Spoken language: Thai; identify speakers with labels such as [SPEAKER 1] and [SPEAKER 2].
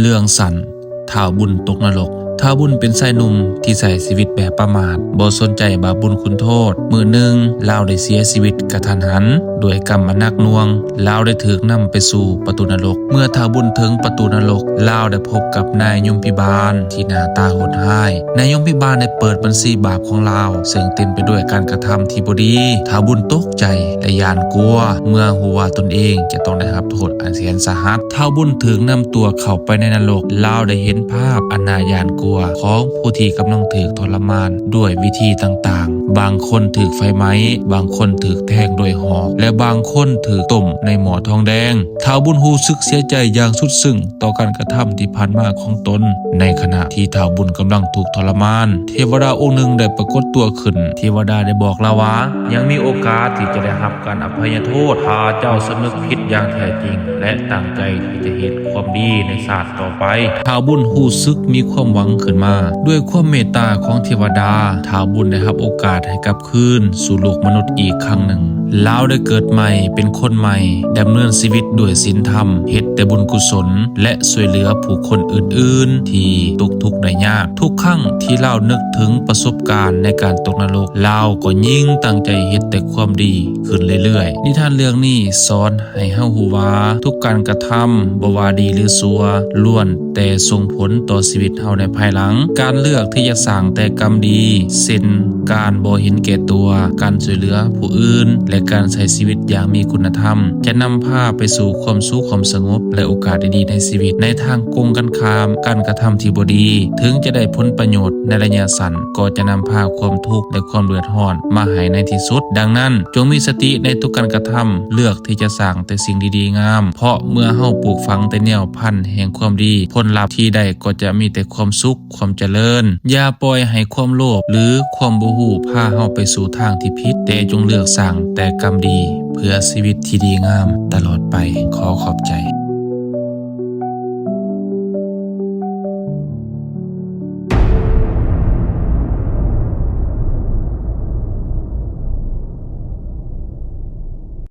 [SPEAKER 1] เรื่องสั้นท้าวบุญตกนรกท้าวบุญเป็นชายหนุ่มที่ใช้ชีวิตแบบประมาทบ่สนใจบาปบุญคุณโทษมื้อหนึ่งลาวได้เสียชีวิตกะทันหันด้วยกรรมอันหนักหน่วงลาวได้ถูกนำไปสู่ประตูนรกเมื่อท้าวบุญถึงประตูนรกลาวได้พบกับนายยมพิบาลที่หน้าตาโหดร้ายนายยมพิบาลได้เปิดบัญชีบาปของลาวซึ่งเต็มไปด้วยการกระทำที่บ่ดีท้าวบุญตกใจและหวาดกลัวเมื่อรู้ว่าตนเองจะต้องได้รับโทษอันแสนสาหัสท้าวบุญถูกนำตัวเข้าไปในนรกลาวได้เห็นภาพอันน่าหวาดกลัวของผู้ที่กำลังถูกทรมานด้วยวิธีต่างๆบางคนถูกไฟไหม้บางคนถูกแทงด้วยหอกและบางคนถูกต้มในหม้อทองแดงท้าวบุญรู้สึกเสียใจอย่างสุดซึ้งต่อการกระทำที่ผ่านมาของตนในขณะที่ท้าวบุญกำลังถูกทรมานเทวดาองค์หนึ่งได้ปรากฏตัวขึ้นเทวดาได้บอกลาวว่ายังมีโอกาสที่จะได้รับการอภัยโทษถ้าเจ้าสำนึกผิดอย่างแท้จริงและตั้งใจที่จะเฮ็ดความดีในชาติต่อไปท้าวบุญรู้สึกมีความหวังขึ้นมาด้วยความเมตตาของเทวดาท้าวบุญได้รับโอกาสให้กลับคืนสู่โลกมนุษย์อีกครั้งหนึ่งลาวได้เกิดใหม่เป็นคนใหม่ดำเนินชีวิตด้วยศีลธรรมเฮ็ดแต่บุญกุศลและช่วยเหลือผู้คนอื่นๆที่ตกทุกข์ได้ยากทุกครั้งที่ลาวนึกถึงประสบการณ์ในการตกนรกลาวก็ยิ่งตั้งใจเฮ็ดแต่ความดีขึ้นเรื่อยๆนิทานเรื่องนี้สอนให้เฮารู้ว่าทุกการกระทำบ่ว่าดีหรือชั่วล้วนแต่ส่งผลต่อชีวิตเฮาในภายหลังการเลือกที่จะสร้างแต่กรรมดีเช่นการบ่เห็นแก่ตัวการช่วยเหลือผู้อื่นและการใช้ชีวิตอย่างมีคุณธรรมจะนำพาไปสู่ความสุขความสงบและโอกาสดีๆในชีวิตในทางตรงกันข้ามการกระทำที่บ่ดีถึงจะได้ผลประโยชน์ในระยะสั้นก็จะนำพาความทุกข์และความเดือดร้อนมาให้ในที่สุดดังนั้นจงมีสติในทุกการกระทำเลือกที่จะสร้างแต่สิ่งดีๆงามเพราะเมื่อเฮาปลูกฝังแต่แนวพันธุ์แห่งความดีผลลัพธ์ที่ได้ก็จะมีแต่ความสุขความเจริญอย่าปล่อยให้ความโลภหรือความบ่ฮู้พาเฮาไปสู่ทางที่ผิดแต่จงเลือกสร้างแต่กรรมดีเพื่อชีวิตที่ดีงามตลอดไปขอขอบใจ